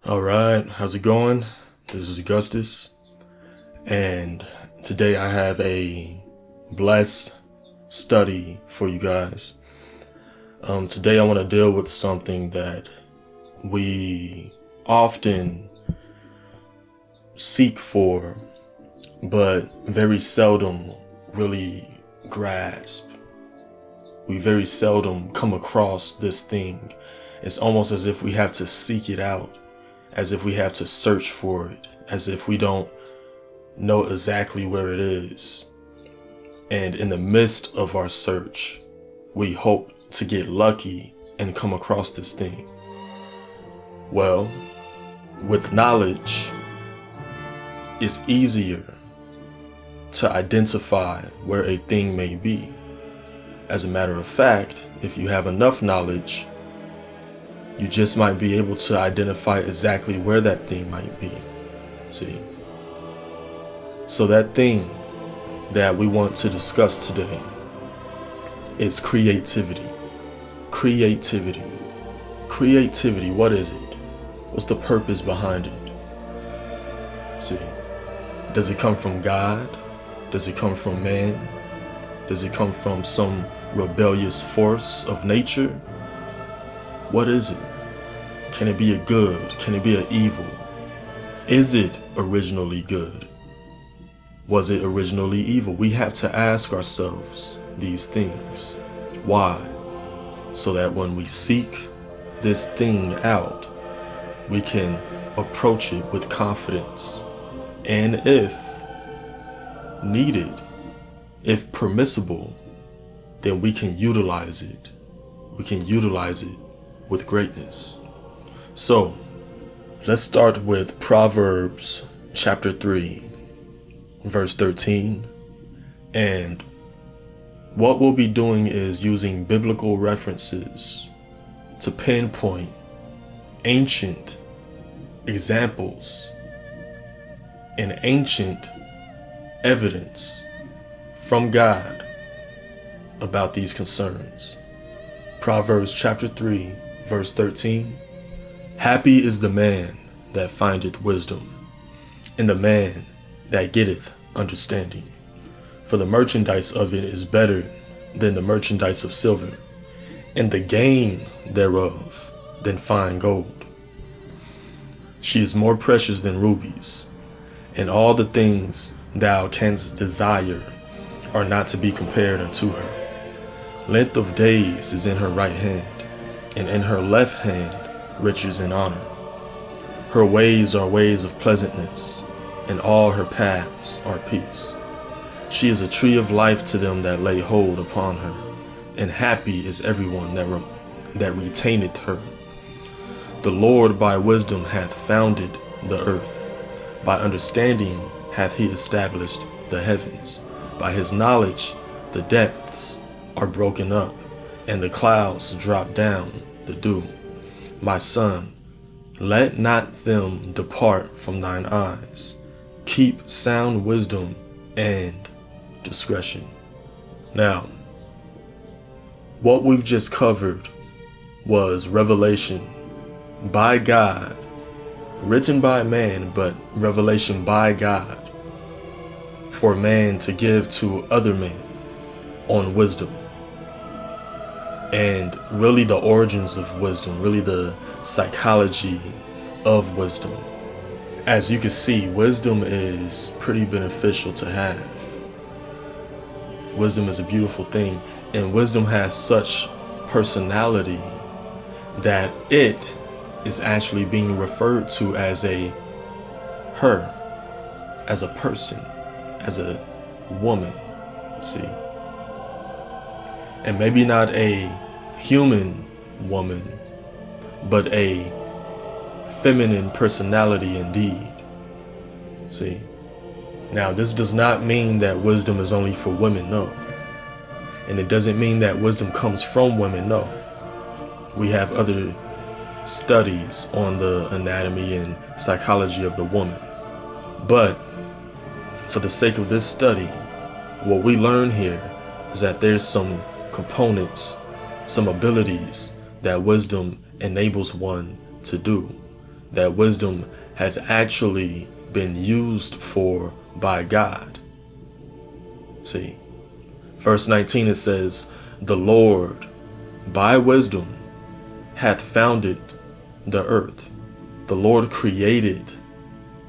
All right, how's it going? This is Augustus, and today I have a blessed study for you guys. Today I want to deal with something that we often seek for, but very seldom really grasp. We very seldom come across this thing. It's almost as if we have to seek it out, as if we have to search for it, as if we don't know exactly where it is. And in the midst of our search, we hope to get lucky and come across this thing. Well, with knowledge, it's easier to identify where a thing may be. As a matter of fact, if you have enough knowledge, you just might be able to identify exactly where that thing might be. See? So that thing that we want to discuss today is creativity. Creativity. Creativity, what is it? What's the purpose behind it? See? Does it come from God? Does it come from man? Does it come from some rebellious force of nature? What is it? Can it be a good? Can it be an evil? Is it originally good? Was it originally evil? We have to ask ourselves these things. Why? So that when we seek this thing out, we can approach it with confidence. And if needed, if permissible, then we can utilize it. We can utilize it with greatness. So, let's start with Proverbs chapter 3, verse 13. And what we'll be doing is using biblical references to pinpoint ancient examples and ancient evidence from God about these concerns. Proverbs chapter 3, verse 13. Happy is the man that findeth wisdom, and the man that getteth understanding. For the merchandise of it is better than the merchandise of silver, and the gain thereof than fine gold. She is more precious than rubies, and all the things thou canst desire are not to be compared unto her. Length of days is in her right hand, and in her left hand riches and honor. Her ways are ways of pleasantness, and all her paths are peace. She is a tree of life to them that lay hold upon her, and happy is everyone that retaineth her. The Lord by wisdom hath founded the earth, by understanding hath he established the heavens. By his knowledge the depths are broken up, and the clouds drop down the dew. My son, let not them depart from thine eyes. Keep sound wisdom and discretion. Now, what we've just covered was revelation by God, written by man, but revelation by God for man to give to other men on wisdom. And really the origins of wisdom, really the psychology of wisdom. As you can see, wisdom is pretty beneficial to have. Wisdom is a beautiful thing, and wisdom has such personality that it is actually being referred to as a her, as a person, as a woman, see? And maybe not a human woman, but a feminine personality indeed. See? Now, this does not mean that wisdom is only for women, no. And it doesn't mean that wisdom comes from women, no. We have other studies on the anatomy and psychology of the woman. But for the sake of this study, what we learn here is that there's some components, some abilities that wisdom enables one to do that wisdom has actually been used for by God. See, verse 19, it says, "The Lord by wisdom hath founded the earth." The Lord created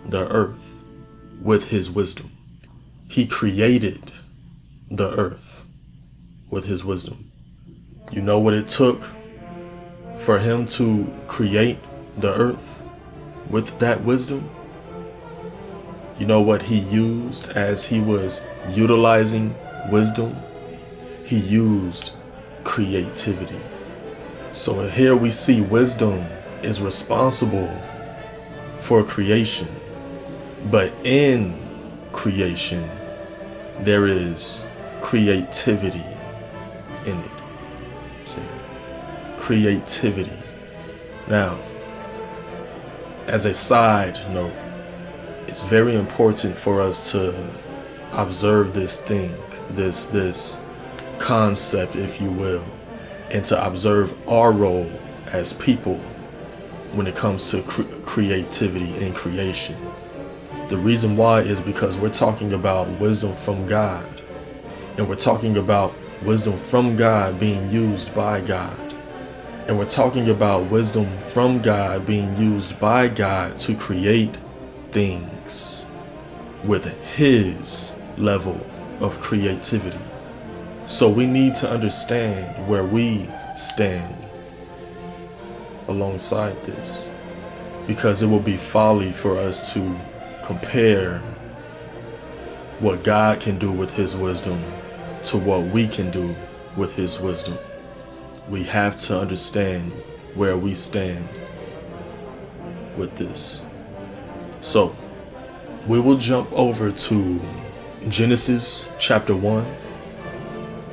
the earth with his wisdom. He created the earth with his wisdom. You know what it took for him to create the earth with that wisdom? You know what he used as he was utilizing wisdom? He used creativity. So here we see wisdom is responsible for creation, but in creation there is creativity in it. See, creativity. Now, as a side note, it's very important for us to observe this thing, this concept, if you will, and to observe our role as people when it comes to creativity and creation. The reason why is because we're talking about wisdom from God, and we're talking about wisdom from God being used by God, and we're talking about wisdom from God being used by God to create things with his level of creativity. So we need to understand where we stand alongside this, because it will be folly for us to compare what God can do with his wisdom to what we can do with his wisdom. We have to understand where we stand with this. So we will jump over to Genesis chapter 1,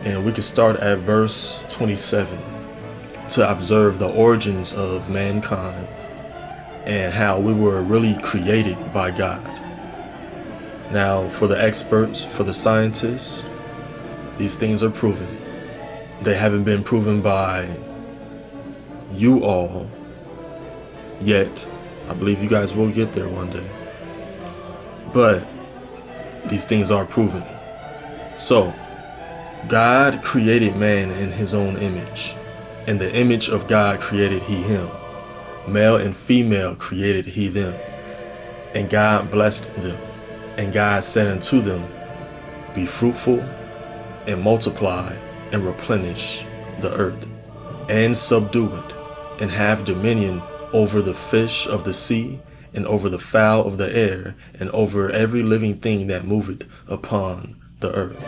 and we can start at verse 27 to observe the origins of mankind and how we were really created by God. Now, for the experts, for the scientists, these things are proven. They haven't been proven by you all yet. I believe you guys will get there one day. But these things are proven. So, God created man in his own image. In the image of God created he him. Male and female created he them. And God blessed them. And God said unto them, "Be fruitful and multiply and replenish the earth, and subdue it, and have dominion over the fish of the sea, and over the fowl of the air, and over every living thing that moveth upon the earth."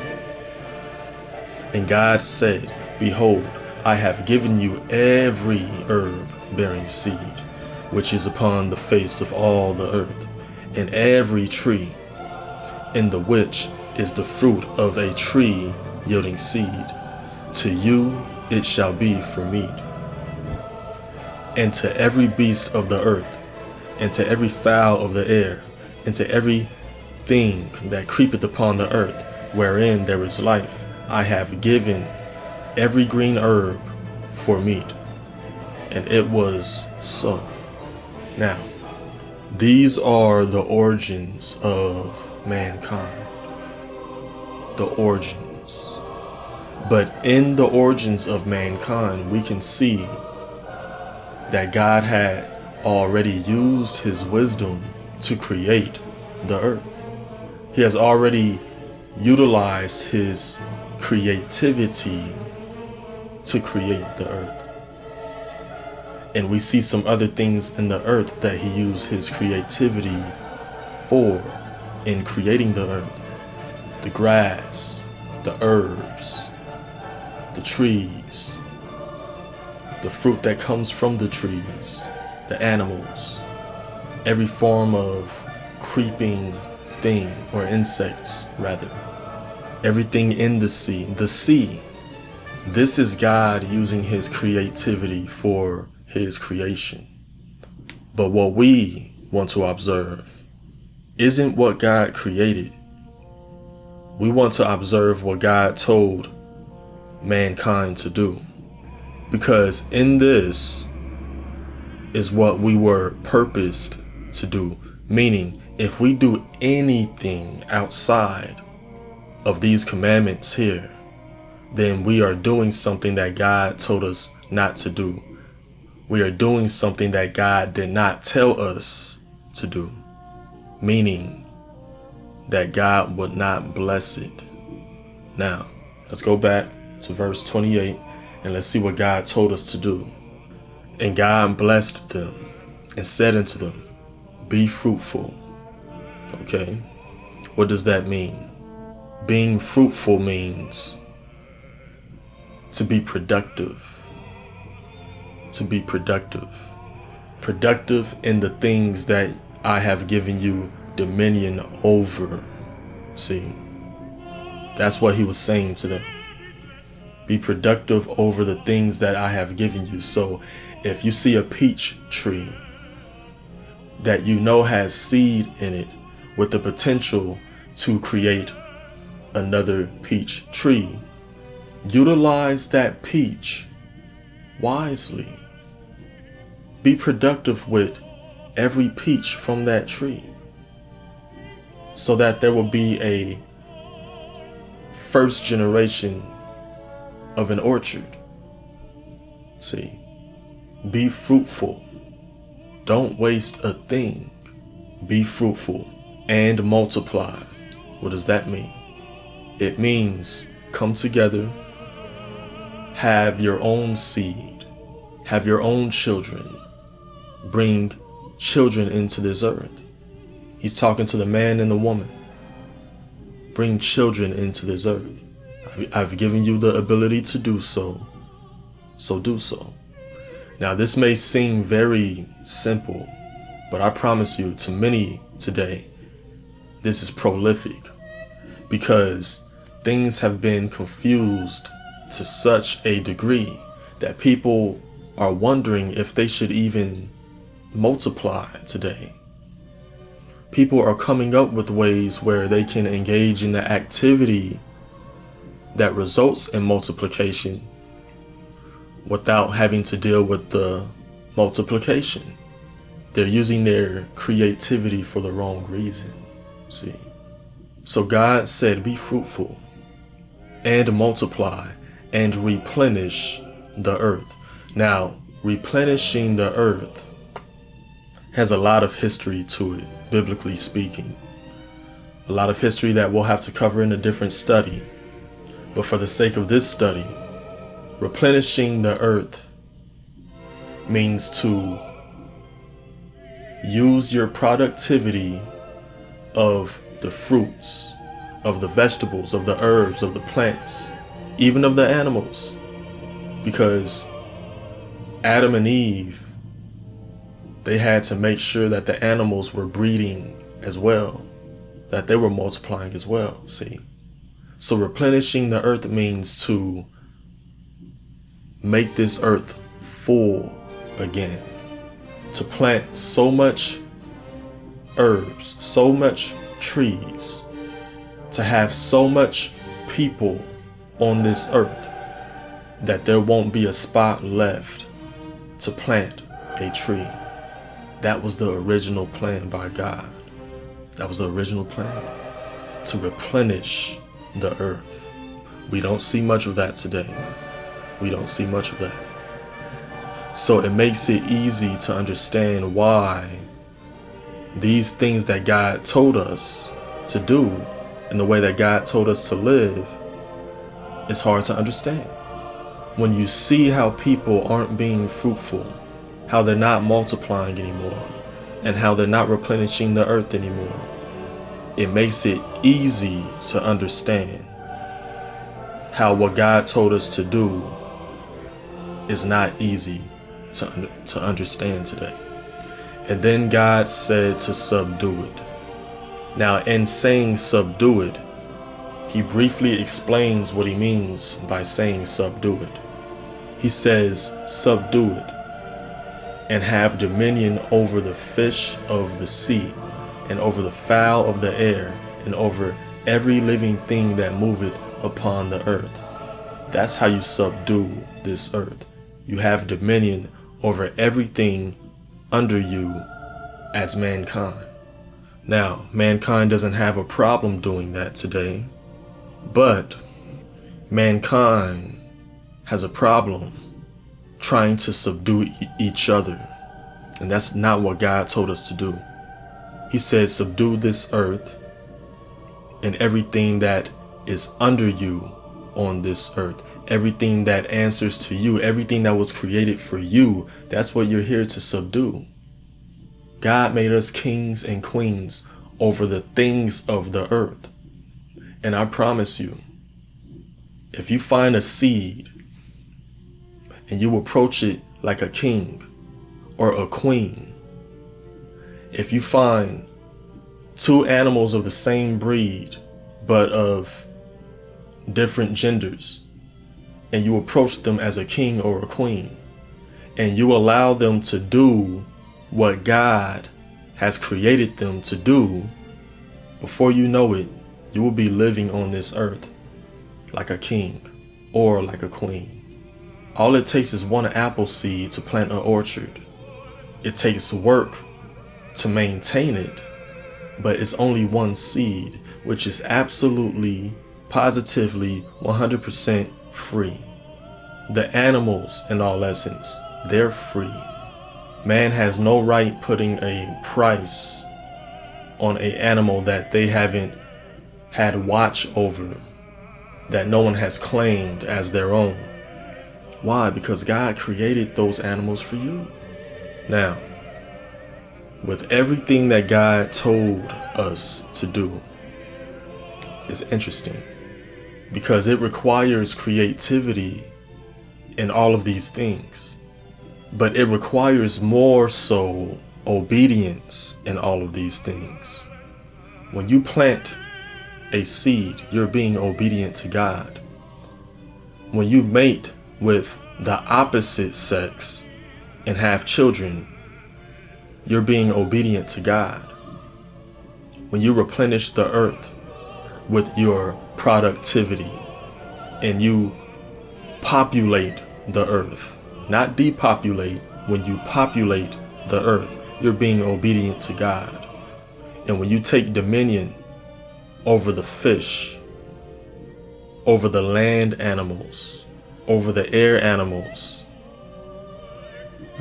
And God said, "Behold, I have given you every herb bearing seed, which is upon the face of all the earth, and every tree, in the which is the fruit of a tree yielding seed. To you it shall be for meat. And to every beast of the earth, and to every fowl of the air, and to every thing that creepeth upon the earth, wherein there is life, I have given every green herb for meat." And it was so. Now, these are the origins of mankind. The origins. But in the origins of mankind, we can see that God had already used his wisdom to create the earth. He has already utilized his creativity to create the earth. And we see some other things in the earth that he used his creativity for in creating the earth. The grass, the herbs, the trees, the fruit that comes from the trees, the animals, every form of creeping thing, or insects rather, everything in the sea. The sea, this is God using his creativity for his creation. But what we want to observe isn't what God created. We want to observe what God told mankind to do. Because in this, is what we were purposed to do. Meaning, if we do anything outside of these commandments here, then we are doing something that God told us not to do. We are doing something that God did not tell us to do. Meaning that God would not bless it. Now, let's go back to verse 28 and let's see what God told us to do. And God blessed them and said unto them, be fruitful. Okay, what does that mean? Being fruitful means to be productive. To be productive. Productive in the things that I have given you dominion over. See, that's what he was saying to them. Be productive over the things that I have given you. So if you see a peach tree that you know has seed in it with the potential to create another peach tree, utilize that peach wisely. Be productive with every peach from that tree so that there will be a first generation of an orchard. See, be fruitful. Don't waste a thing. Be fruitful and multiply. What does that mean? It means come together, have your own seed, have your own children, bring children into this earth. He's talking to the man and the woman. Bring children into this earth. I've given you the ability to do so, so do so. Now, this may seem very simple, but I promise you, to many today, this is prolific because things have been confused to such a degree that people are wondering if they should even multiply today. People are coming up with ways where they can engage in the activity that results in multiplication without having to deal with the multiplication. They're using their creativity for the wrong reason. See? So God said, be fruitful and multiply and replenish the earth. Now, replenishing the earth has a lot of history to it, biblically speaking. A lot of history that we'll have to cover in a different study. But for the sake of this study, replenishing the earth means to use your productivity of the fruits, of the vegetables, of the herbs, of the plants, even of the animals. Because Adam and Eve, they had to make sure that the animals were breeding as well, that they were multiplying as well, see? So replenishing the earth means to make this earth full again, to plant so much herbs, so much trees, to have so much people on this earth that there won't be a spot left to plant a tree. That was the original plan by God. That was the original plan, to replenish the earth. We don't see much of that today. We don't see much of that. So it makes it easy to understand why these things that God told us to do and the way that God told us to live is hard to understand. When you see how people aren't being fruitful, how they're not multiplying anymore, and how they're not replenishing the earth anymore, it makes it easy to understand how what God told us to do is not easy to understand today. And then God said to subdue it. Now, in saying subdue it, he briefly explains what he means by saying subdue it. He says, subdue it, and have dominion over the fish of the sea, and over the fowl of the air, and over every living thing that moveth upon the earth. That's how you subdue this earth. You have dominion over everything under you as mankind. Now, mankind doesn't have a problem doing that today, but mankind has a problem trying to subdue each other. And that's not what God told us to do. He said, subdue this earth and everything that is under you on this earth. Everything that answers to you, everything that was created for you, that's what you're here to subdue. God made us kings and queens over the things of the earth. And I promise you, if you find a seed and you approach it like a king or a queen, if you find two animals of the same breed but of different genders, and you approach them as a king or a queen, and you allow them to do what God has created them to do, before you know it, you will be living on this earth like a king or like a queen. All it takes is one apple seed to plant an orchard. It takes work to maintain it, but it's only one seed, which is absolutely, positively, 100% free. The animals, in all essence, they're free. Man has no right putting a price on an animal that they haven't had watch over, that no one has claimed as their own. Why? Because God created those animals for you. Now, with everything that God told us to do, it's interesting because it requires creativity in all of these things. But it requires more so obedience in all of these things. When you plant a seed, you're being obedient to God. When you mate with the opposite sex and have children, you're being obedient to God. When you replenish the earth with your productivity and you populate the earth, not depopulate, when you populate the earth, you're being obedient to God. And when you take dominion over the fish, over the land animals, over the air animals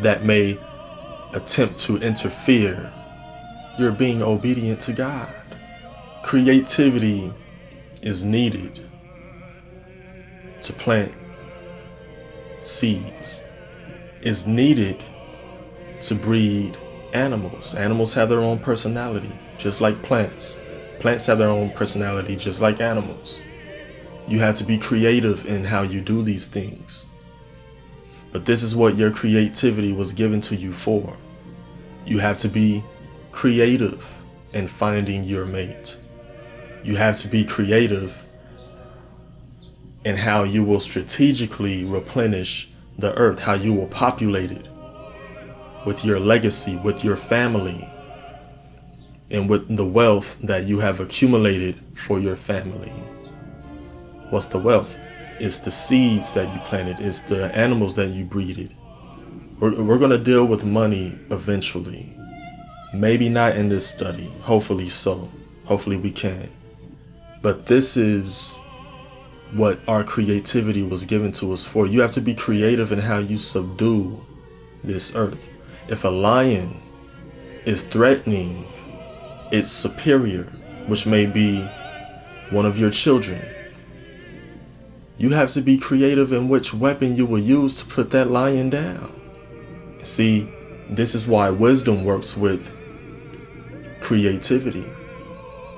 that may attempt to interfere, you're being obedient to God. Creativity is needed to plant seeds, is needed to breed animals. Animals have their own personality, just like plants. Plants have their own personality, just like animals. You have to be creative in how you do these things. But this is what your creativity was given to you for. You have to be creative in finding your mate. You have to be creative in how you will strategically replenish the earth, how you will populate it with your legacy, with your family, and with the wealth that you have accumulated for your family. What's the wealth? It's the seeds that you planted. It's the animals that you breeded. We're going to deal with money eventually. Maybe not in this study. Hopefully so. Hopefully we can. But this is what our creativity was given to us for. You have to be creative in how you subdue this earth. If a lion is threatening its superior, which may be one of your children, you have to be creative in which weapon you will use to put that lion down. See, this is why wisdom works with creativity,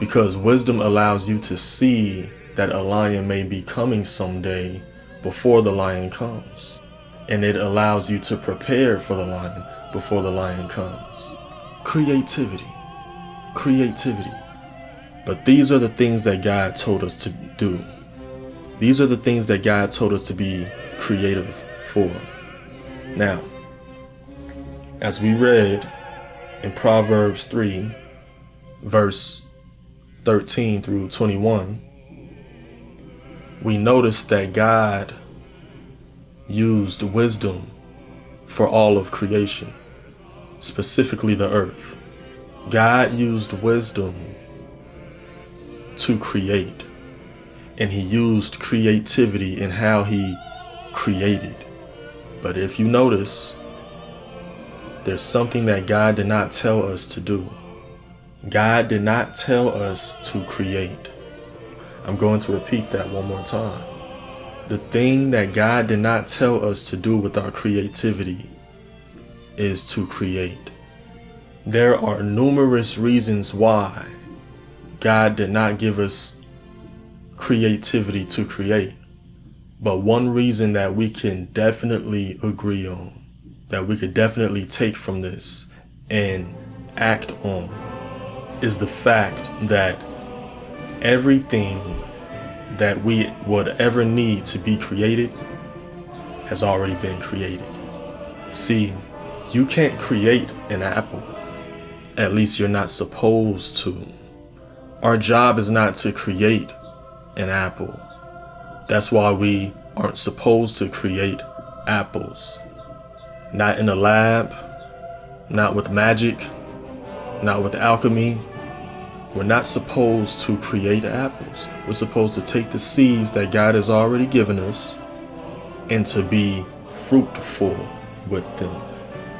because wisdom allows you to see that a lion may be coming someday before the lion comes. And it allows you to prepare for the lion before the lion comes. Creativity. Creativity. But these are the things that God told us to do. These are the things that God told us to be creative for. Now, as we read in Proverbs 3, verse 13 through 21, we notice that God used wisdom for all of creation. specifically the earth. God used wisdom to create, and he used creativity in how he created. But if you notice, there's something that God did not tell us to do. God did not tell us to create. I'm going to repeat that one more time. The thing that God did not tell us to do with our creativity is to create. There are numerous reasons why God did not give us creativity to create. But one reason that we can definitely agree on, that we could definitely take from this and act on, is the fact that everything that we would ever need to be created has already been created. See, you can't create an apple. At least you're not supposed to. Our job is not to create an apple. That's why we aren't supposed to create apples. Not in a lab, not with magic, not with alchemy. We're not supposed to create apples. We're supposed to take the seeds that God has already given us and to be fruitful with them,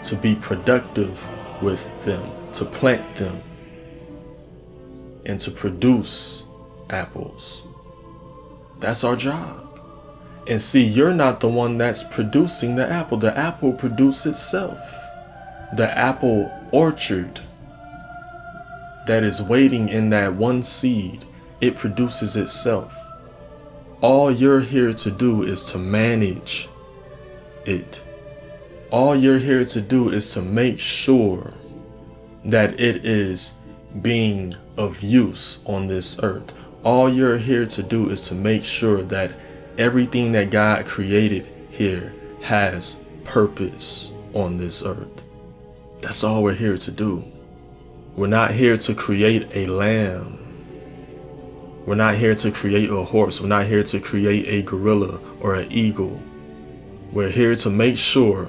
to be productive with them, to plant them, and to produce apples. That's our job. And see, you're not the one that's producing the apple. The apple produces itself. The apple orchard that is waiting in that one seed, it produces itself. All you're here to do is to manage it. All you're here to do is to make sure that it is being of use on this earth. All you're here to do is to make sure that everything that God created here has purpose on this earth. That's all we're here to do. We're not here to create a lamb. We're not here to create a horse. We're not here to create a gorilla or an eagle. We're here to make sure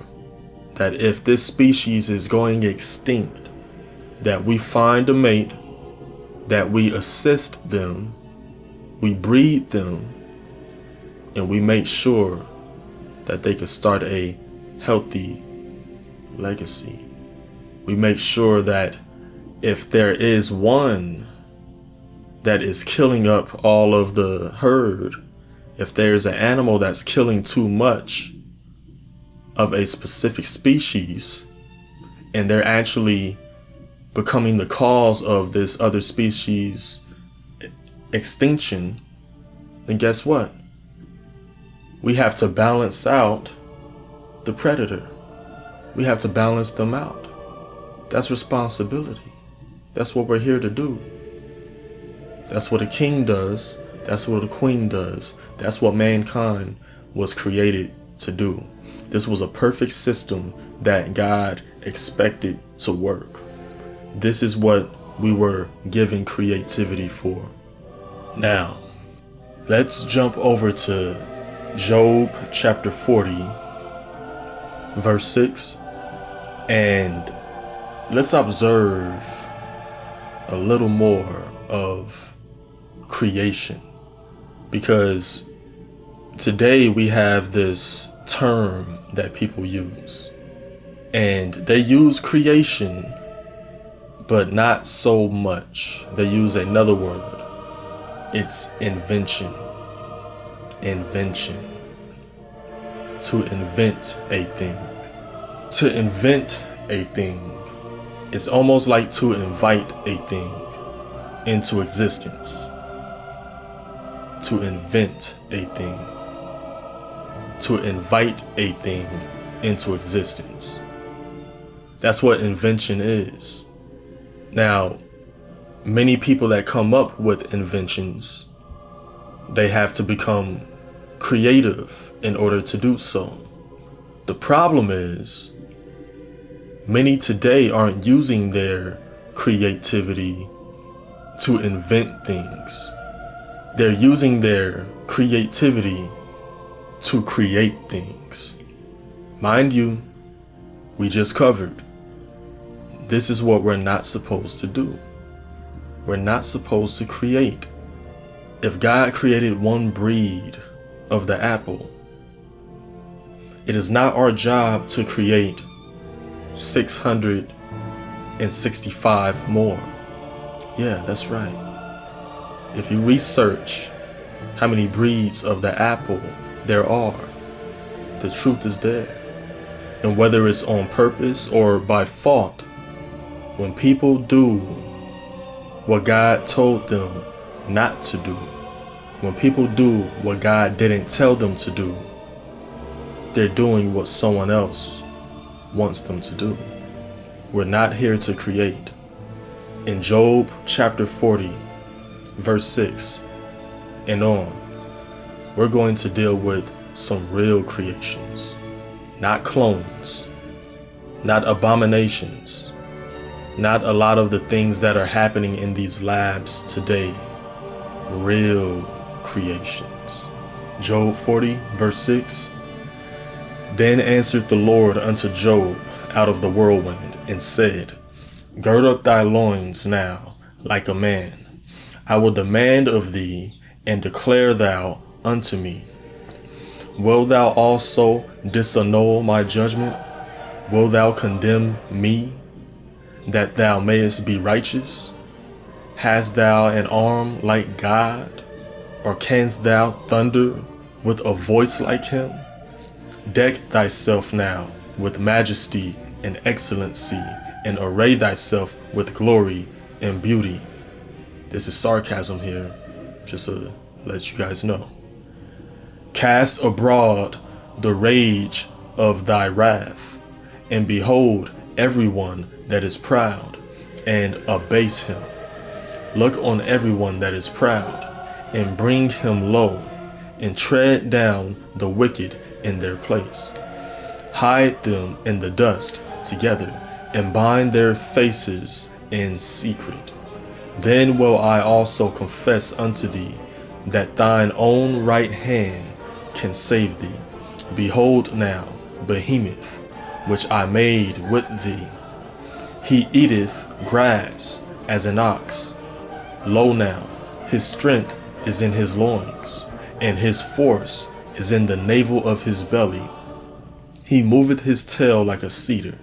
that if this species is going extinct, that we find a mate, that we assist them, we breed them, and we make sure that they can start a healthy legacy. We make sure that if there is one that is killing up all of the herd, if there's an animal that's killing too much of a specific species, and they're actually becoming the cause of this other species extinction, then guess what? We have to balance out the predator. We have to balance them out. That's responsibility. That's what we're here to do. That's what a king does. That's what a queen does. That's what mankind was created to do. This was a perfect system that God expected to work. This is what we were given creativity for. Now, let's jump over to Job chapter 40, verse 6, and let's observe a little more of creation, because today we have this term that people use, and they use creation, but not so much. They use another word. It's invention. Invention. To invent a thing. To invent a thing is almost like to invite a thing into existence. To invent a thing. To invite a thing into existence. That's what invention is. Now, many people that come up with inventions, they have to become creative in order to do so. The problem is, many today aren't using their creativity to invent things. They're using their creativity to create things. Mind you, we just covered This is what we're not supposed to do. We're not supposed to create. If God created one breed of the apple, it is not our job to create 665 more. Yeah, that's right. If you research how many breeds of the apple there are, the truth is there. And whether it's on purpose or by fault, when people do what God told them not to do, when people do what God didn't tell them to do, they're doing what someone else wants them to do. We're not here to create. In Job chapter 40, verse 6 and on, we're going to deal with some real creations, not clones, not abominations, not a lot of the things that are happening in these labs today. Real creations. Job 40, verse 6. Then answered the Lord unto Job out of the whirlwind, and said, Gird up thy loins now, like a man. I will demand of thee, and declare thou unto me. Wilt thou also disannul my judgment? Wilt thou condemn me, that thou mayest be righteous? Hast thou an arm like God? Or canst thou thunder with a voice like him? Deck thyself now with majesty and excellency, and array thyself with glory and beauty. This is sarcasm here, just to let you guys know. Cast abroad the rage of thy wrath, and behold everyone that is proud, and abase him. Look on everyone that is proud, and bring him low, and tread down the wicked in their place. Hide them in the dust together, and bind their faces in secret. Then will I also confess unto thee that thine own right hand can save thee. Behold now, Behemoth, which I made with thee. He eateth grass as an ox. Lo now, his strength is in his loins, and his force is in the navel of his belly. He moveth his tail like a cedar.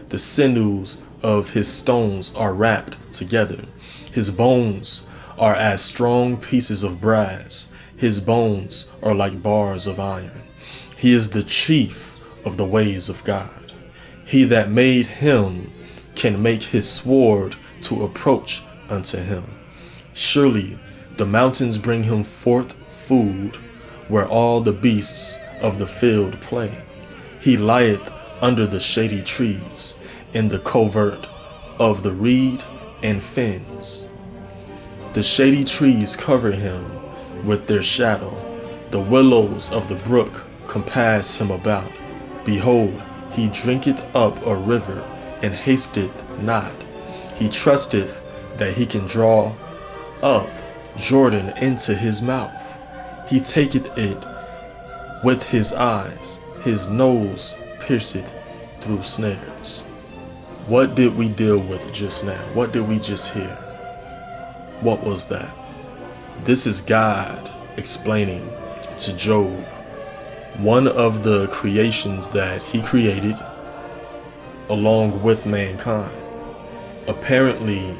The sinews of his stones are wrapped together. His bones are as strong pieces of brass. His bones are like bars of iron. He is the chief of the ways of God. He that made him can make his sword to approach unto him. Surely the mountains bring him forth food, where all the beasts of the field play. He lieth under the shady trees, in the covert of the reed and fens. The shady trees cover him with their shadow. The willows of the brook compass him about. Behold, he drinketh up a river, and hasteth not. He trusteth that he can draw up Jordan into his mouth. He taketh it with his eyes. His nose pierceth through snares. What did we deal with just now? What did we just hear? What was that? This is God explaining to Job one of the creations that he created along with mankind. Apparently,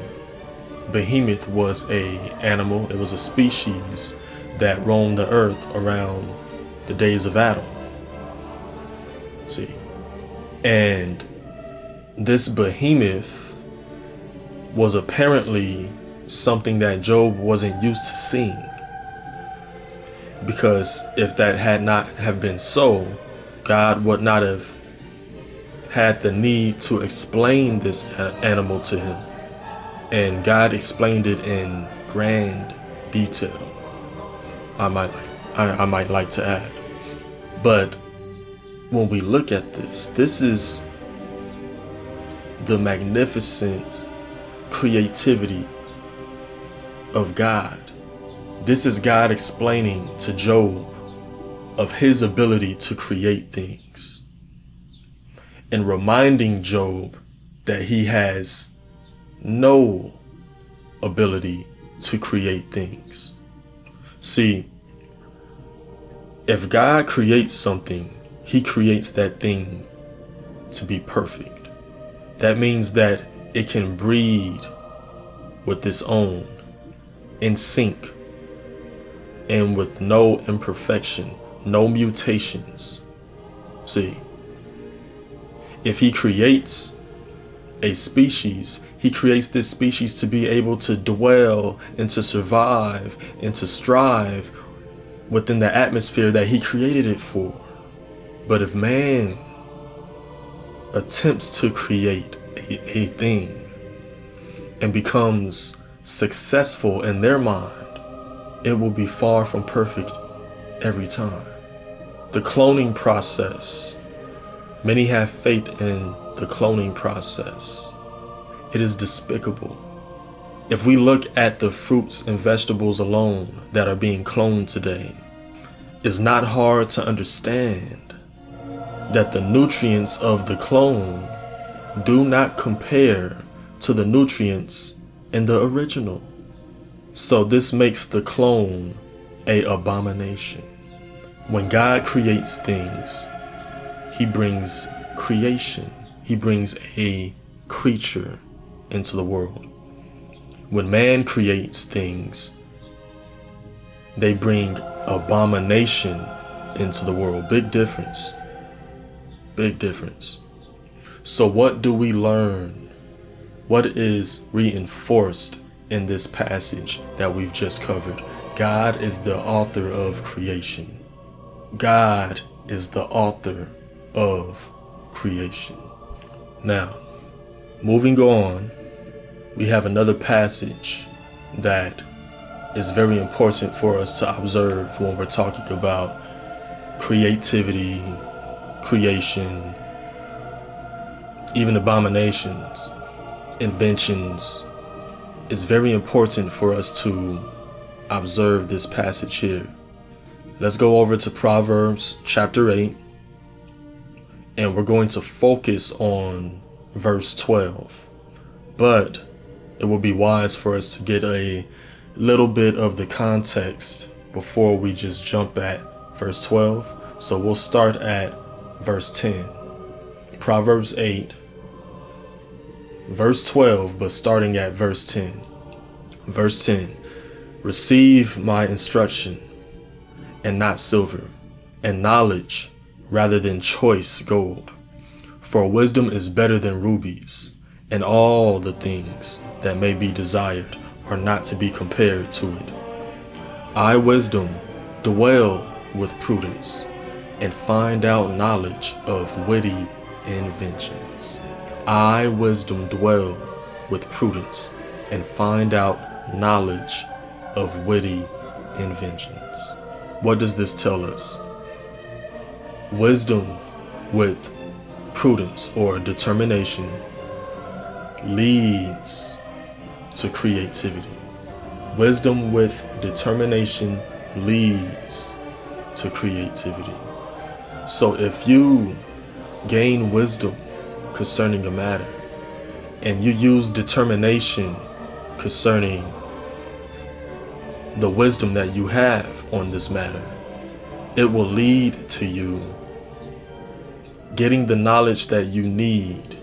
Behemoth was an animal. It was a species that roamed the earth around the days of Adam. See, and this behemoth was apparently something that Job wasn't used to seeing, because if that had not have been so, God would not have had the need to explain this animal to him, and God explained it in grand detail. I might like to add. But when we look at this, this is the magnificent creativity of God. This is God explaining to Job of his ability to create things, and reminding Job that he has no ability to create things. See, if God creates something, he creates that thing to be perfect. That means that it can breed with its own, in sync, and with no imperfection, no mutations. See, if he creates a species, he creates this species to be able to dwell and to survive and to strive within the atmosphere that he created it for. But if man attempts to create a thing and becomes successful in their mind, it will be far from perfect every time. The cloning process. Many have faith in the cloning process. It is despicable. If we look at the fruits and vegetables alone that are being cloned today, it's not hard to understand that the nutrients of the clone do not compare to the nutrients in the original. So this makes the clone an abomination. When God creates things, he brings creation. He brings a creature into the world. When man creates things, they bring abomination into the world. Big difference. Big difference. So what do we learn? What is reinforced in this passage that we've just covered? God is the author of creation. God is the author of creation. Now, moving on, we have another passage that is very important for us to observe when we're talking about creativity, creation, even abominations, inventions. It's very important for us to observe this passage here. Let's go over to Proverbs chapter 8, and we're going to focus on verse 12. But it will be wise for us to get a little bit of the context before we just jump at verse 12. So we'll start at verse 10. Proverbs 8, verse 12, but starting at verse 10. Verse 10, receive my instruction, and not silver, and knowledge rather than choice gold. For wisdom is better than rubies, and all the things that may be desired are not to be compared to it. I, wisdom, dwell with prudence, and find out knowledge of witty inventions. I, wisdom, dwell with prudence, and find out knowledge of witty inventions. What does this tell us? Wisdom with prudence or determination leads to creativity. Wisdom with determination leads to creativity. So if you gain wisdom concerning a matter and you use determination concerning the wisdom that you have on this matter, it will lead to you getting the knowledge that you need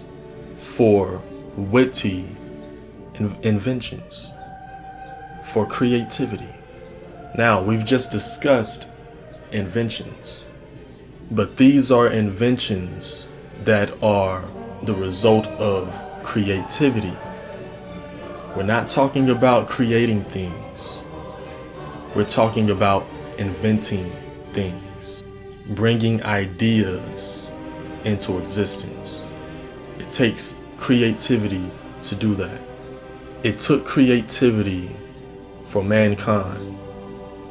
for witty inventions, for creativity. Now, we've just discussed inventions, but these are inventions that are the result of creativity. We're not talking about creating things. We're talking about inventing things, bringing ideas into existence. It takes creativity to do that. It took creativity for mankind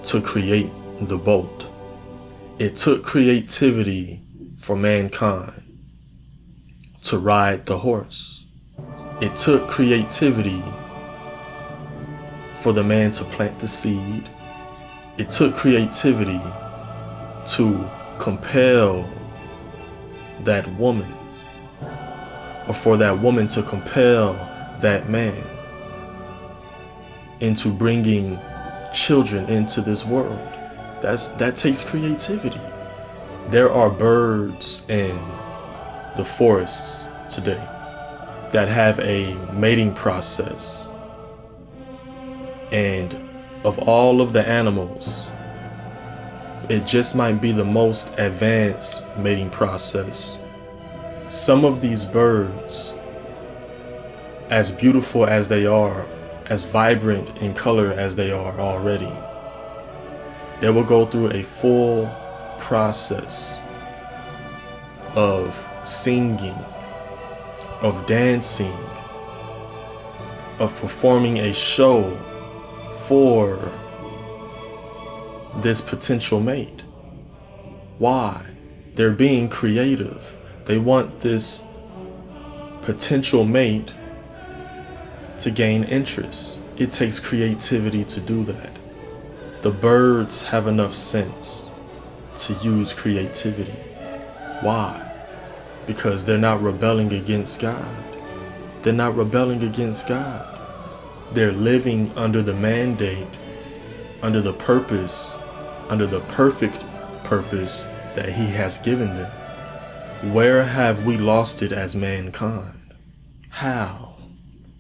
to create the boat. It took creativity for mankind to ride the horse. It took creativity for the man to plant the seed. It took creativity to compel that woman or for that woman to compel that man into bringing children into this world. That takes creativity. There are birds in the forests today that have a mating process, and of all of the animals, it just might be the most advanced mating process. Some of these birds, as beautiful as they are, as vibrant in color as they are already, they will go through a full process of singing, of dancing, of performing a show for this potential mate. Why? They're being creative. They want this potential mate to gain interest. It takes creativity to do that. The birds have enough sense to use creativity. Why? Because they're not rebelling against God. They're not rebelling against God. They're living under the mandate, under the purpose, under the perfect purpose that He has given them. Where have we lost it as mankind? How?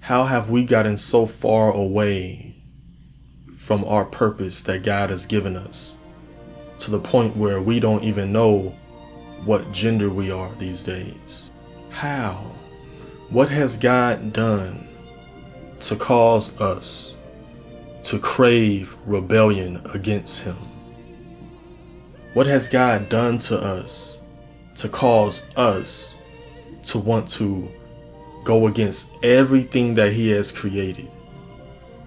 How have we gotten so far away from our purpose that God has given us, to the point where we don't even know what gender we are these days? How? What has God done to cause us to crave rebellion against Him? What has God done to us to cause us to want to go against everything that He has created?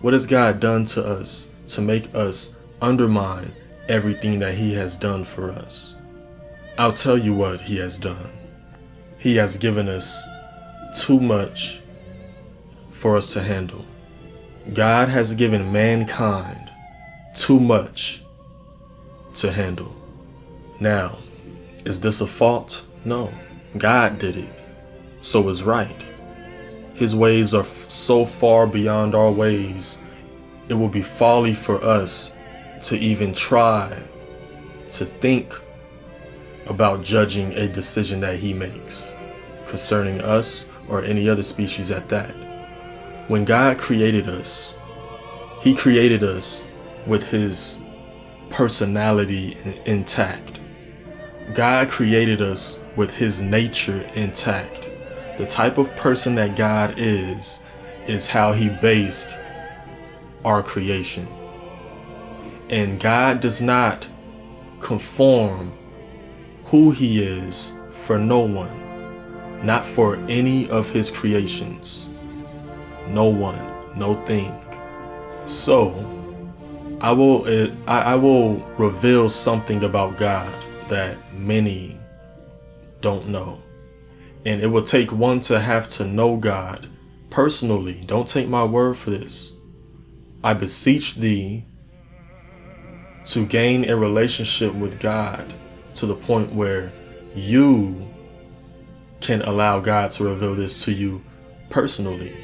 What has God done to us to make us undermine everything that He has done for us? I'll tell you what He has done. He has given us too much for us to handle. God has given mankind too much to handle. Now, is this a fault? No. God did it, so it's right. His ways are so far beyond our ways, it will be folly for us to even try to think about judging a decision that He makes concerning us or any other species at that. When God created us, He created us with His personality intact. God created us with His nature intact. The type of person that God is how He based our creation. And God does not conform who He is for no one, not for any of His creations. No one, no thing. So, I will reveal something about God that many don't know. And it will take one to have to know God personally. Don't take my word for this. I beseech thee to gain a relationship with God to the point where you can allow God to reveal this to you personally.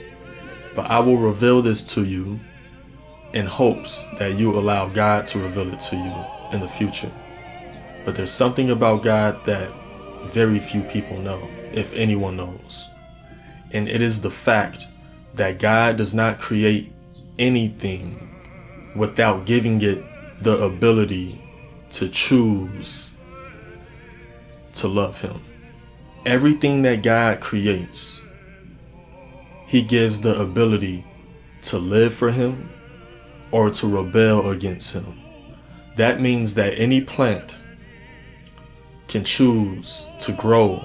But I will reveal this to you in hopes that you allow God to reveal it to you in the future. But there's something about God that very few people know, if anyone knows. And it is the fact that God does not create anything without giving it the ability to choose to love Him. Everything that God creates, He gives the ability to live for Him or to rebel against Him. That means that any plant can choose to grow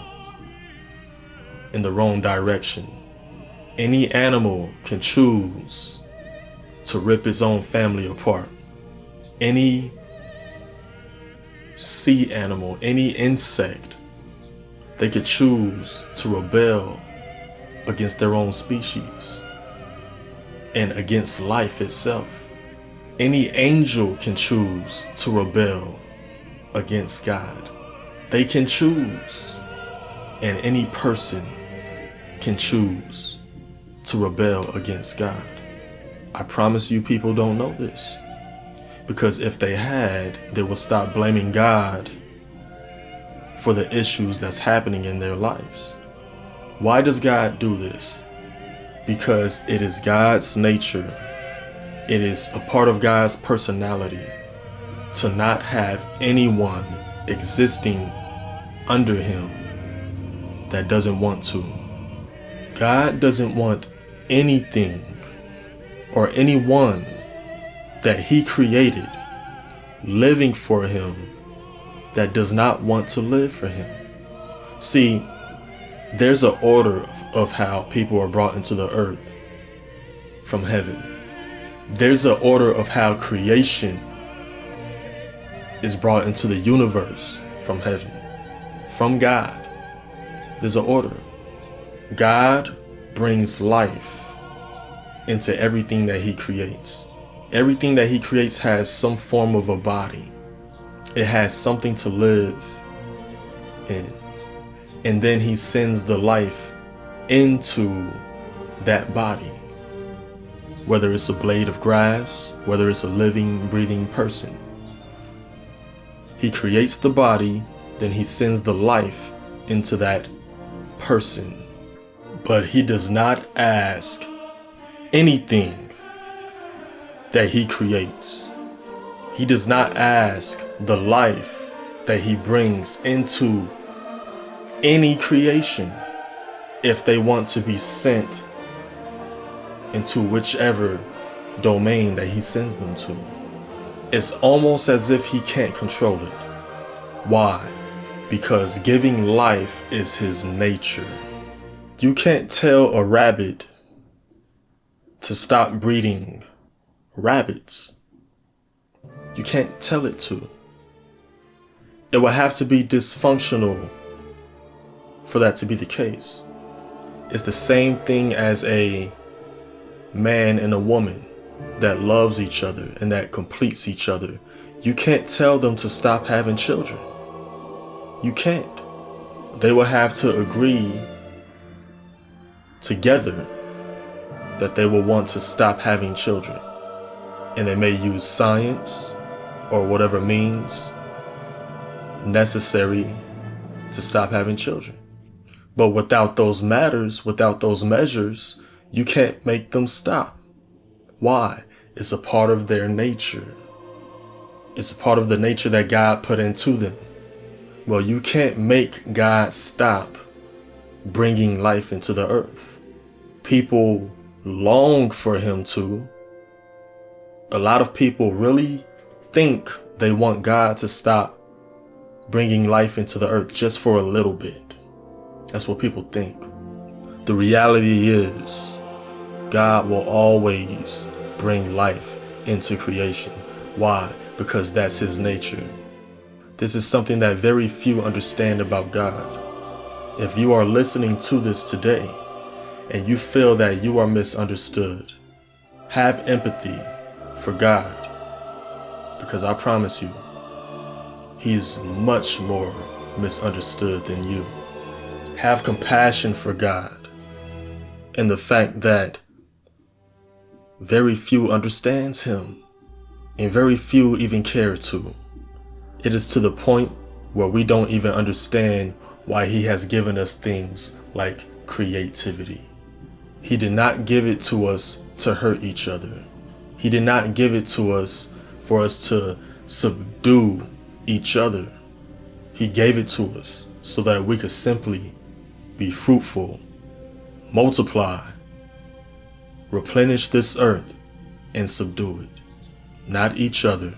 in the wrong direction. Any animal can choose to rip its own family apart. Any sea animal, any insect, they could choose to rebel against their own species and against life itself. Any angel can choose to rebel against God. They can choose. And any person can choose to rebel against God. I promise you people don't know this. Because if they had, they would stop blaming God for the issues that's happening in their lives. Why does God do this? Because it is God's nature. It is a part of God's personality to not have anyone existing under him that doesn't want to. God doesn't want anything or anyone that he created living for him that does not want to live for him. See, there's an order of how people are brought into the earth from heaven. There's an order of how creation is brought into the universe from heaven, from God. There's an order. God brings life into everything that he creates. Everything that he creates has some form of a body. It has something to live in. And then he sends the life into that body. Whether it's a blade of grass, whether it's a living, breathing person. He creates the body, then he sends the life into that person. But he does not ask anything that he creates. He does not ask the life that he brings into any creation if they want to be sent into whichever domain that he sends them to. It's almost as if he can't control it. Why? Because giving life is his nature. You can't tell a rabbit to stop breeding rabbits. You can't tell it to. It will have to be dysfunctional for that to be the case. It's the same thing as a man and a woman that loves each other and that completes each other. You can't tell them to stop having children. You can't. They will have to agree together that they will want to stop having children. And they may use science or whatever means necessary to stop having children. But without those matters, without those measures, you can't make them stop. Why? It's a part of their nature. It's a part of the nature that God put into them. Well, you can't make God stop bringing life into the earth. People long for him to. A lot of people really think they want God to stop bringing life into the earth just for a little bit. That's what people think. The reality is, God will always bring life into creation. Why? Because that's his nature. This is something that very few understand about God. If you are listening to this today and you feel that you are misunderstood, have empathy for God, because I promise you, he's much more misunderstood than you. Have compassion for God and the fact that very few understands him and very few even care to. It is to the point where we don't even understand why he has given us things like creativity. He did not give it to us to hurt each other. He did not give it to us for us to subdue each other. He gave it to us so that we could simply be fruitful, multiply, replenish this earth, and subdue it. Not each other,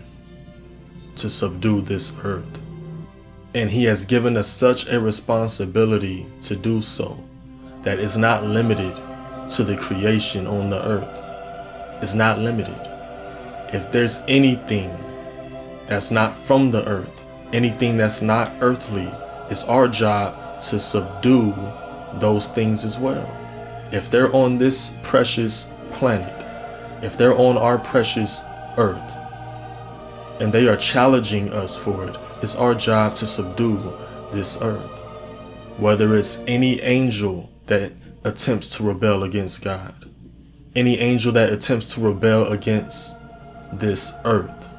to subdue this earth. And he has given us such a responsibility to do so that is not limited to the creation on the earth. It's not limited. If there's anything that's not from the earth, anything that's not earthly, it's our job to subdue those things as well. If they're on this precious planet, if they're on our precious earth, and they are challenging us for it, it's our job to subdue this earth. Whether it's any angel that attempts to rebel against God, any angel that attempts to rebel against this earth.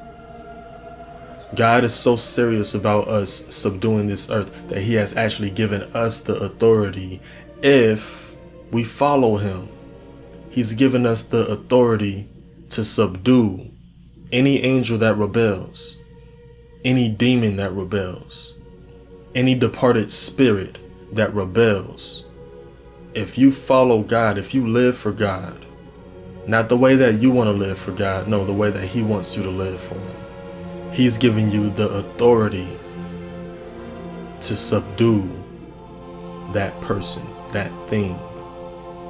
God is so serious about us subduing this earth that he has actually given us the authority if we follow him. He's given us the authority to subdue any angel that rebels, any demon that rebels, any departed spirit that rebels. If you follow God, if you live for God, not the way that you want to live for God, no, the way that he wants you to live for him, he's giving you the authority to subdue that person, that thing.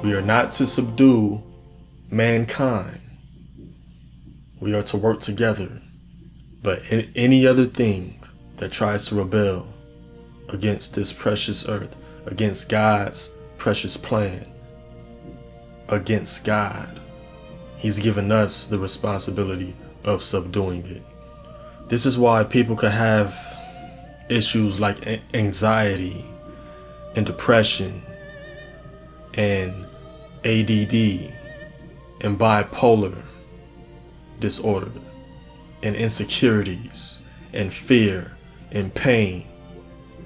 We are not to subdue mankind. We are to work together. But in any other thing that tries to rebel against this precious earth, against God's precious plan, against God, he's given us the responsibility of subduing it. This is why people could have issues like anxiety and depression and ADD and bipolar disorder and insecurities and fear and pain.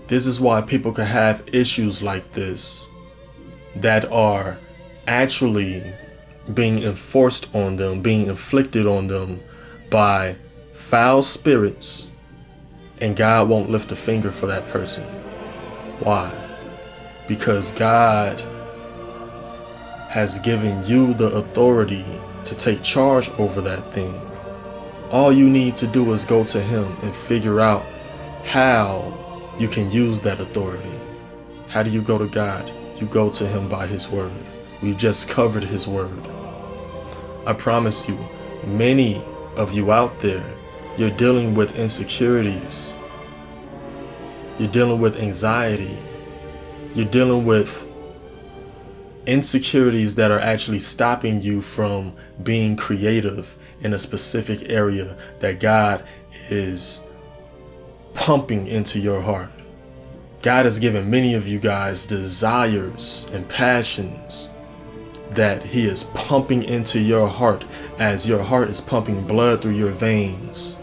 This is why people could have issues like this that are actually being enforced on them, being inflicted on them by foul spirits, and God won't lift a finger for that person. Why? Because God has given you the authority to take charge over that thing. All you need to do is go to him and figure out how you can use that authority. How do you go to God? You go to him by his word. We've just covered his word. I promise you, many of you out there, you're dealing with insecurities. You're dealing with anxiety. You're dealing with insecurities that are actually stopping you from being creative in a specific area that God is pumping into your heart. God has given many of you guys desires and passions that he is pumping into your heart as your heart is pumping blood through your veins.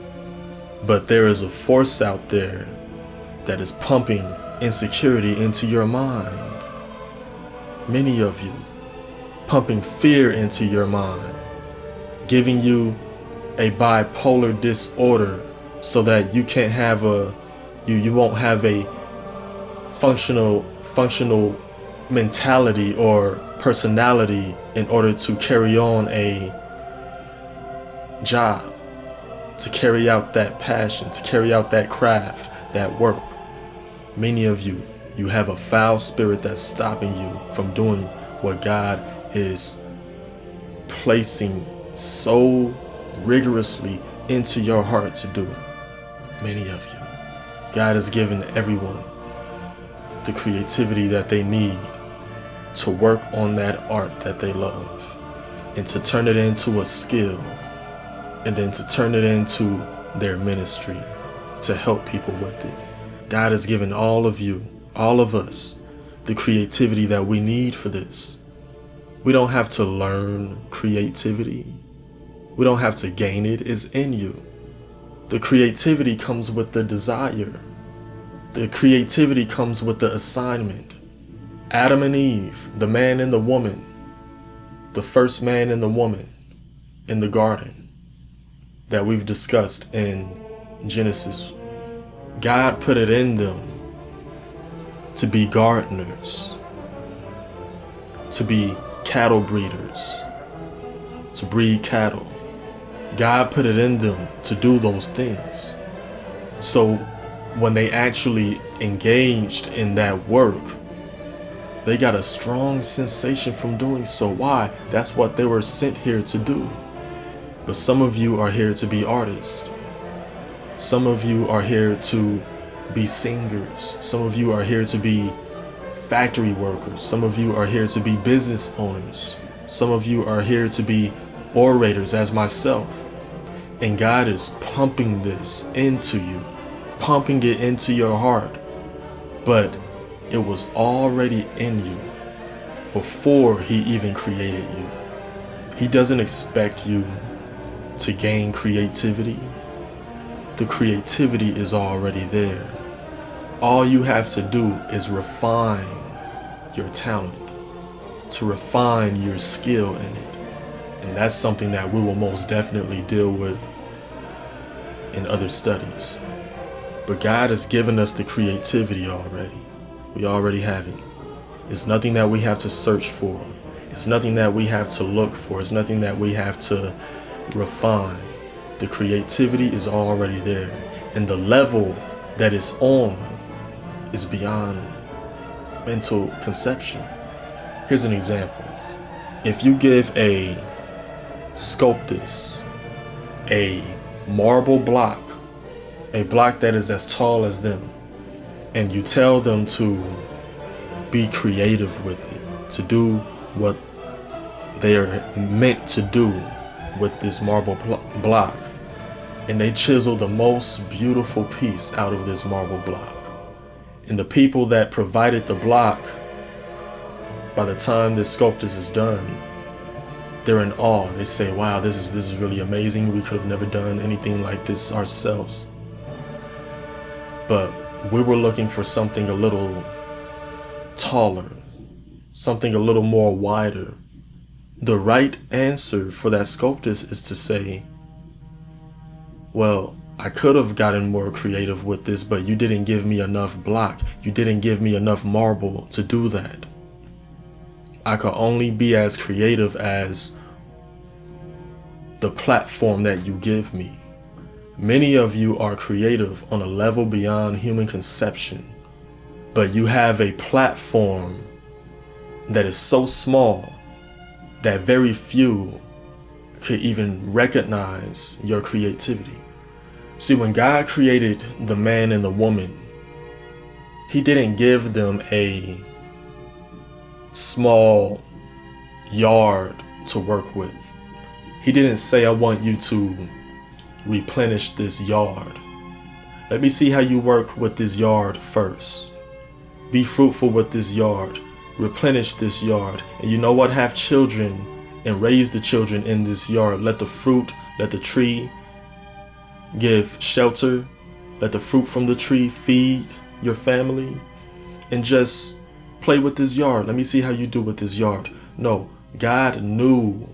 But there is a force out there that is pumping insecurity into your mind. Many of you pumping fear into your mind, giving you a bipolar disorder so that you can't have you won't have a functional mentality or personality in order to carry on a job, to carry out that passion, to carry out that craft, that work. Many of you have a foul spirit that's stopping you from doing what God is placing so rigorously into your heart to do. Many of you. God has given everyone the creativity that they need to work on that art that they love and to turn it into a skill and then to turn it into their ministry to help people with it. God has given all of you, all of us, the creativity that we need for this. We don't have to learn creativity. We don't have to gain it. It's in you. The creativity comes with the desire. The creativity comes with the assignment. Adam and Eve, the man and the woman, the first man and the woman in the garden that we've discussed in Genesis, God put it in them to be gardeners, to be cattle breeders, to breed cattle. God put it in them to do those things. So when they actually engaged in that work, they got a strong sensation from doing so. Why? That's what they were sent here to do. But some of you are here to be artists. Some of you are here to be singers. Some of you are here to be factory workers. Some of you are here to be business owners. Some of you are here to be orators as myself. And God is pumping this into you, pumping it into your heart. But it was already in you before he even created you. He doesn't expect you to gain creativity. The creativity is already there. All you have to do is refine your talent, to refine your skill in it. And that's something that we will most definitely deal with in other studies. But God has given us the creativity already. We already have it. It's nothing that we have to search for. It's nothing that we have to look for. It's nothing that we have to refine. The creativity is already there. And the level that it's on is beyond mental conception. Here's an example. If you give a sculptor a marble block, a block that is as tall as them, and you tell them to be creative with it, to do what they are meant to do with this marble block, and they chisel the most beautiful piece out of this marble block. And the people that provided the block, by the time this sculpture is done, they're in awe. They say, wow, this is really amazing. We could have never done anything like this ourselves. But we were looking for something a little taller, something a little more wider. The right answer for that sculptor is to say, well, I could have gotten more creative with this, but you didn't give me enough block. You didn't give me enough marble to do that. I could only be as creative as the platform that you give me. Many of you are creative on a level beyond human conception, but you have a platform that is so small that very few could even recognize your creativity. See, when God created the man and the woman, He didn't give them a small yard to work with. He didn't say, I want you to replenish this yard. Let me see how you work with this yard first. Be fruitful with this yard. Replenish this yard. And you know what? Have children and raise the children in this yard. Let the fruit, let the tree give shelter. Let the fruit from the tree feed your family. And just play with this yard. Let me see how you do with this yard. No, God knew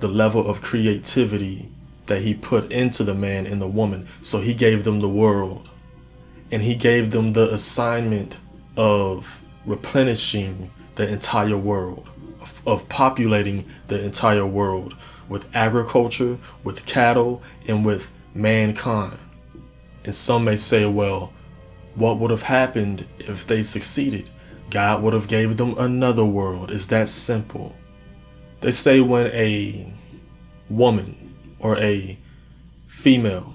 the level of creativity that He put into the man and the woman. So He gave them the world. And He gave them the assignment of replenishing the entire world, of populating the entire world with agriculture, with cattle, and with mankind. And some may say, well, what would have happened if they succeeded? God would have gave them another world. It's that simple. They say when a woman or a female,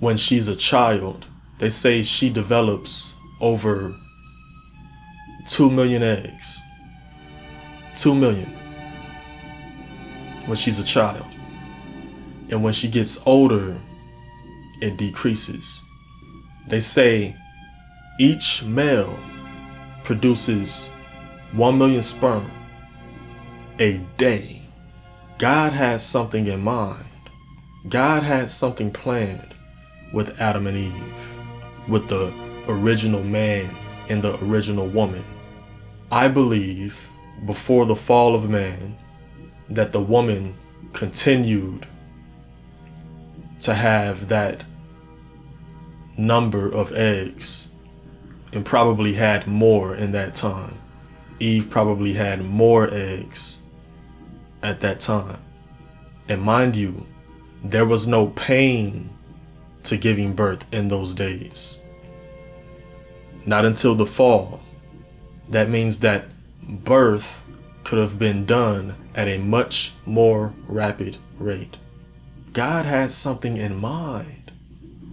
when she's a child, they say she develops over 2 million eggs. 2 million when she's a child. And when she gets older, it decreases. They say each male produces 1 million sperm a day. God has something in mind. God had something planned with Adam and Eve, with the original man and the original woman. I believe before the fall of man that the woman continued to have that number of eggs and probably had more in that time. Eve probably had more eggs at that time. And mind you, there was no pain to giving birth in those days. Not until the fall. That means that birth could have been done at a much more rapid rate. God had something in mind.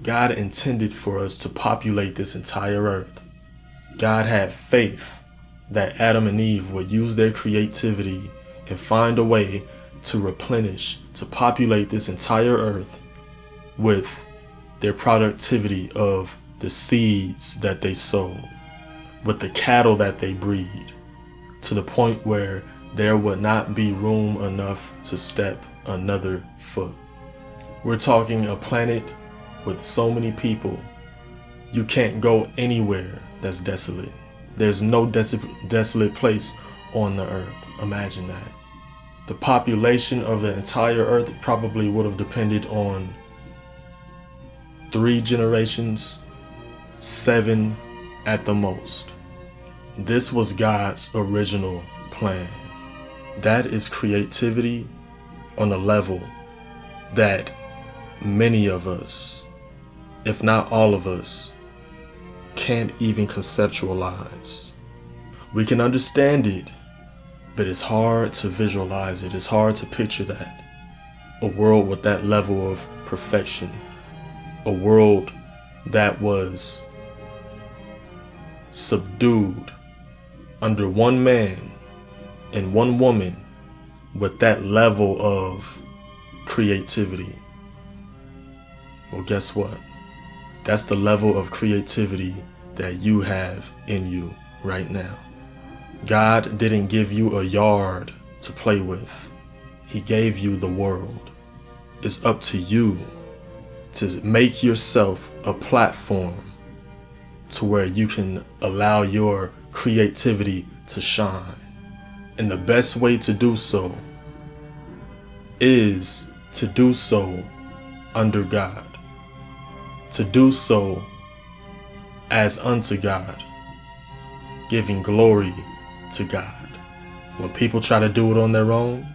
God intended for us to populate this entire earth. God had faith that Adam and Eve would use their creativity and find a way to replenish, to populate this entire earth with their productivity of the seeds that they sow, with the cattle that they breed, to the point where there would not be room enough to step another foot. We're talking a planet with so many people, you can't go anywhere that's desolate. There's no desolate place on the earth. Imagine that. The population of the entire earth probably would have depended on 3 generations, 7 at the most. This was God's original plan. That is creativity on a level that many of us, if not all of us, can't even conceptualize. We can understand it, but it's hard to visualize it. It's hard to picture that. A world with that level of perfection. A world that was subdued under one man and one woman with that level of creativity. Well, guess what? That's the level of creativity that you have in you right now. God didn't give you a yard to play with. He gave you the world. It's up to you to make yourself a platform to where you can allow your creativity to shine. And the best way to do so is to do so under God. To do so as unto God, giving glory to God. When people try to do it on their own,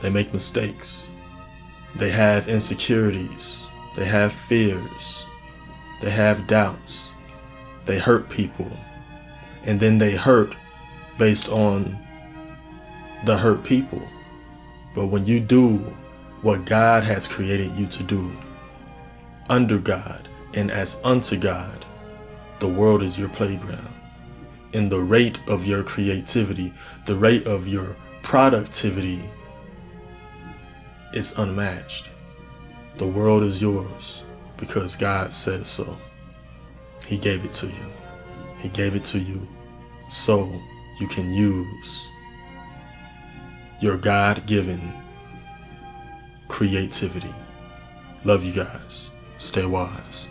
they make mistakes. They have insecurities. They have fears. They have doubts. They hurt people. And then they hurt based on the hurt people. But when you do what God has created you to do, under God and as unto God, the world is your playground. And the rate of your creativity, the rate of your productivity is unmatched. The world is yours because God said so. He gave it to you. He gave it to you so you can use your God-given creativity. Love you guys. Stay wise.